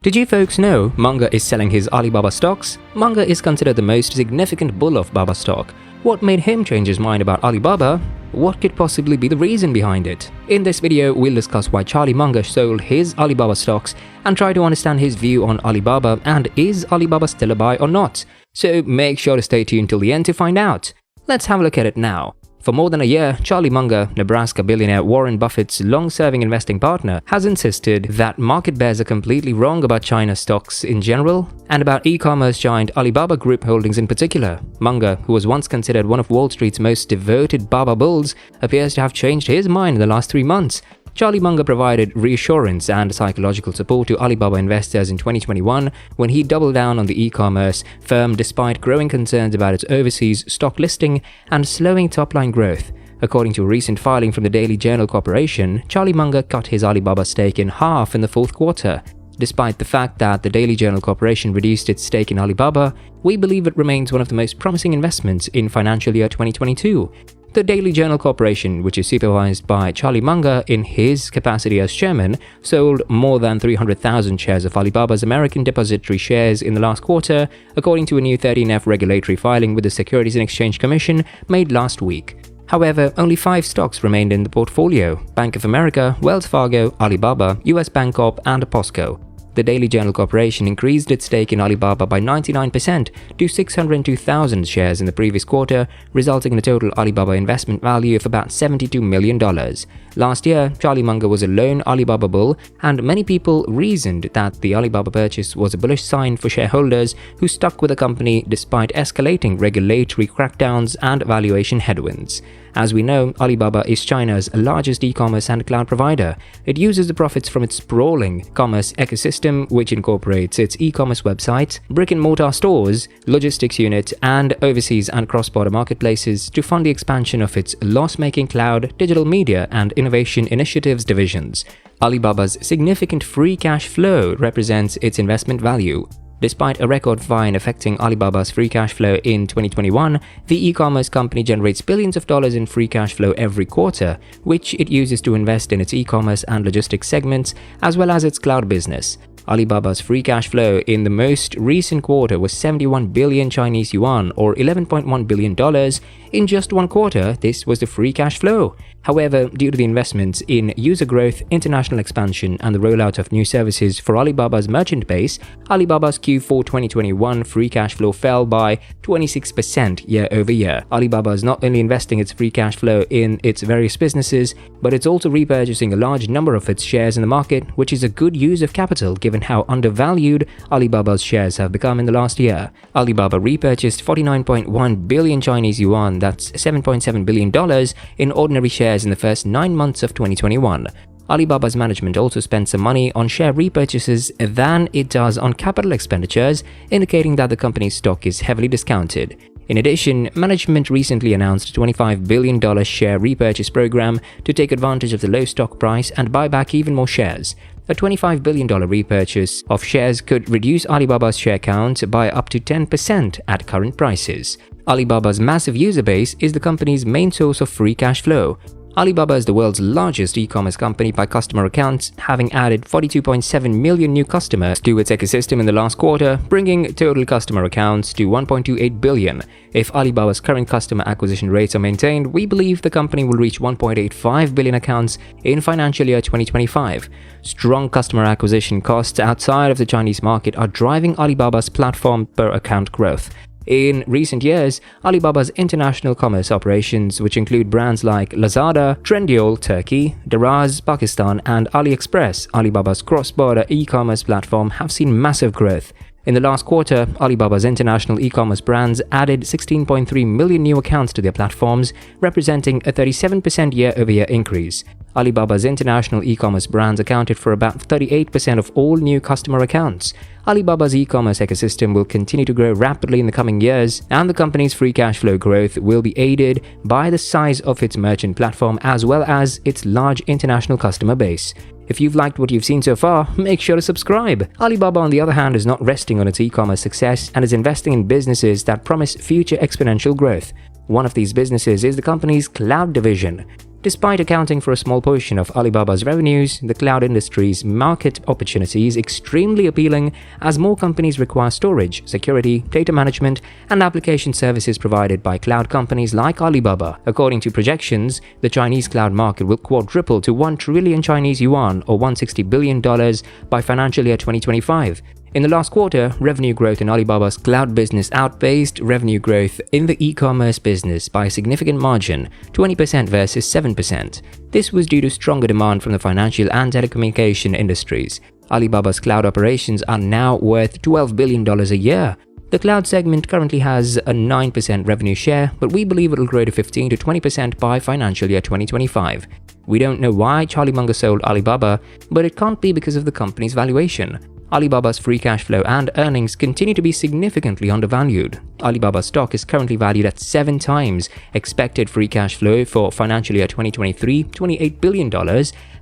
Did you folks know Munger is selling his Alibaba stocks? Munger is considered the most significant bull of Baba stock. What made him change his mind about Alibaba? What could possibly be the reason behind it? In this video, we'll discuss why Charlie Munger sold his Alibaba stocks and try to understand his view on Alibaba and is Alibaba still a buy or not? So make sure to stay tuned till the end to find out. Let's have a look at it now. For more than a year, Charlie Munger, Nebraska billionaire Warren Buffett's long-serving investing partner, has insisted that market bears are completely wrong about China stocks in general and about e-commerce giant Alibaba Group holdings in particular. Munger, who was once considered one of Wall Street's most devoted Baba bulls, appears to have changed his mind in the last 3 months. Charlie Munger provided reassurance and psychological support to Alibaba investors in 2021 when he doubled down on the e-commerce firm despite growing concerns about its overseas stock listing and slowing top-line growth. According to a recent filing from the Daily Journal Corporation, Charlie Munger cut his Alibaba stake in half in the fourth quarter. Despite the fact that the Daily Journal Corporation reduced its stake in Alibaba, we believe it remains one of the most promising investments in financial year 2022. The Daily Journal Corporation, which is supervised by Charlie Munger in his capacity as chairman, sold more than 300,000 shares of Alibaba's American depository shares in the last quarter, according to a new 13F regulatory filing with the Securities and Exchange Commission made last week. However, only 5 stocks remained in the portfolio: Bank of America, Wells Fargo, Alibaba, US Bancorp, and POSCO. The Daily Journal Corporation increased its stake in Alibaba by 99% to 602,000 shares in the previous quarter, resulting in a total Alibaba investment value of about $72 million. Last year, Charlie Munger was a lone Alibaba bull, and many people reasoned that the Alibaba purchase was a bullish sign for shareholders who stuck with the company despite escalating regulatory crackdowns and valuation headwinds. As we know, Alibaba is China's largest e-commerce and cloud provider. It uses the profits from its sprawling commerce ecosystem, which incorporates its e-commerce websites, brick-and-mortar stores, logistics unit, and overseas and cross-border marketplaces to fund the expansion of its loss-making cloud, digital media, and innovation initiatives divisions. Alibaba's significant free cash flow represents its investment value. Despite a record fine affecting Alibaba's free cash flow in 2021, the e-commerce company generates billions of dollars in free cash flow every quarter, which it uses to invest in its e-commerce and logistics segments, as well as its cloud business. Alibaba's free cash flow in the most recent quarter was 71 billion Chinese yuan, or $11.1 billion. In just one quarter, this was the free cash flow. However, due to the investments in user growth, international expansion, and the rollout of new services for Alibaba's merchant base, Alibaba's Q4 2021 free cash flow fell by 26% year-over-year. Alibaba is not only investing its free cash flow in its various businesses, but it's also repurchasing a large number of its shares in the market, which is a good use of capital given how undervalued Alibaba's shares have become in the last year. Alibaba repurchased 49.1 billion Chinese yuan, that's $7.7 billion, in ordinary shares in the first 9 months of 2021. Alibaba's management also spent some money on share repurchases than it does on capital expenditures, indicating that the company's stock is heavily discounted. In addition, management recently announced a $25 billion share repurchase program to take advantage of the low stock price and buy back even more shares. A $25 billion repurchase of shares could reduce Alibaba's share count by up to 10% at current prices. Alibaba's massive user base is the company's main source of free cash flow. Alibaba is the world's largest e-commerce company by customer accounts, having added 42.7 million new customers to its ecosystem in the last quarter, bringing total customer accounts to 1.28 billion. If Alibaba's current customer acquisition rates are maintained, we believe the company will reach 1.85 billion accounts in financial year 2025. Strong customer acquisition costs outside of the Chinese market are driving Alibaba's platform per account growth. In recent years, Alibaba's international commerce operations, which include brands like Lazada, Trendyol, Turkey, Daraz, Pakistan, and AliExpress, Alibaba's cross-border e-commerce platform, have seen massive growth. In the last quarter, Alibaba's international e-commerce brands added 16.3 million new accounts to their platforms, representing a 37% year-over-year increase. Alibaba's international e-commerce brands accounted for about 38% of all new customer accounts. Alibaba's e-commerce ecosystem will continue to grow rapidly in the coming years, and the company's free cash flow growth will be aided by the size of its merchant platform as well as its large international customer base. If you've liked what you've seen so far, make sure to subscribe. Alibaba, on the other hand, is not resting on its e-commerce success and is investing in businesses that promise future exponential growth. One of these businesses is the company's cloud division. Despite accounting for a small portion of Alibaba's revenues, the cloud industry's market opportunity is extremely appealing as more companies require storage, security, data management, and application services provided by cloud companies like Alibaba. According to projections, the Chinese cloud market will quadruple to 1 trillion Chinese yuan or $160 billion by financial year 2025. In the last quarter, revenue growth in Alibaba's cloud business outpaced revenue growth in the e-commerce business by a significant margin, 20% versus 7%. This was due to stronger demand from the financial and telecommunication industries. Alibaba's cloud operations are now worth $12 billion a year. The cloud segment currently has a 9% revenue share, but we believe it will grow to 15 to 20% by financial year 2025. We don't know why Charlie Munger sold Alibaba, but it can't be because of the company's valuation. Alibaba's free cash flow and earnings continue to be significantly undervalued. Alibaba's stock is currently valued at 7 times expected free cash flow for financial year 2023, $28 billion,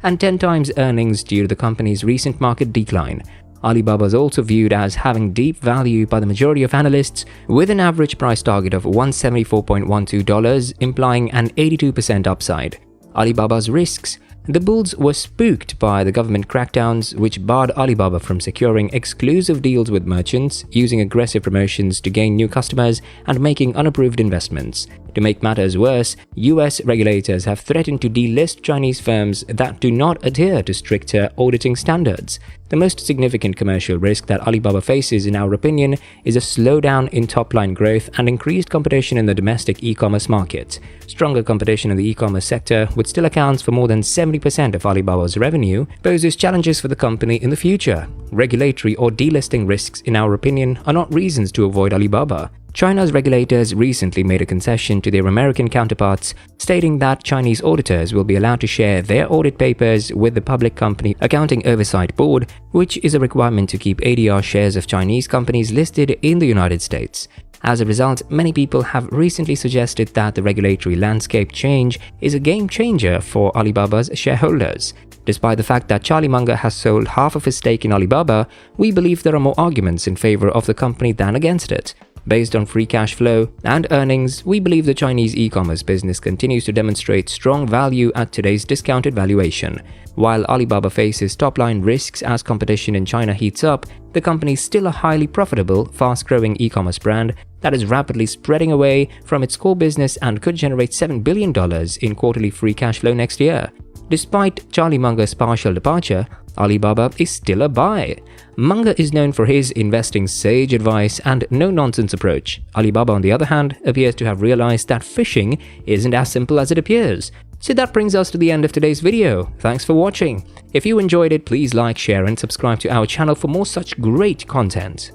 and 10 times earnings due to the company's recent market decline. Alibaba is also viewed as having deep value by the majority of analysts, with an average price target of $174.12, implying an 82% upside. Alibaba's risks. The bulls were spooked by the government crackdowns, which barred Alibaba from securing exclusive deals with merchants, using aggressive promotions to gain new customers, and making unapproved investments. To make matters worse, US regulators have threatened to delist Chinese firms that do not adhere to stricter auditing standards. The most significant commercial risk that Alibaba faces, in our opinion, is a slowdown in top-line growth and increased competition in the domestic e-commerce market. Stronger competition in the e-commerce sector, which still accounts for more than 70% of Alibaba's revenue, poses challenges for the company in the future. Regulatory or delisting risks, in our opinion, are not reasons to avoid Alibaba. China's regulators recently made a concession to their American counterparts, stating that Chinese auditors will be allowed to share their audit papers with the Public Company Accounting Oversight Board, which is a requirement to keep ADR shares of Chinese companies listed in the United States. As a result, many people have recently suggested that the regulatory landscape change is a game changer for Alibaba's shareholders. Despite the fact that Charlie Munger has sold half of his stake in Alibaba, we believe there are more arguments in favor of the company than against it. Based on free cash flow and earnings, we believe the Chinese e-commerce business continues to demonstrate strong value at today's discounted valuation. While Alibaba faces top-line risks as competition in China heats up, the company is still a highly profitable, fast-growing e-commerce brand that is rapidly spreading away from its core business and could generate $7 billion in quarterly free cash flow next year. Despite Charlie Munger's partial departure, Alibaba is still a buy. Munger is known for his investing sage advice and no-nonsense approach. Alibaba, on the other hand, appears to have realized that fishing isn't as simple as it appears. So that brings us to the end of today's video. Thanks for watching. If you enjoyed it, please like, share and subscribe to our channel for more such great content.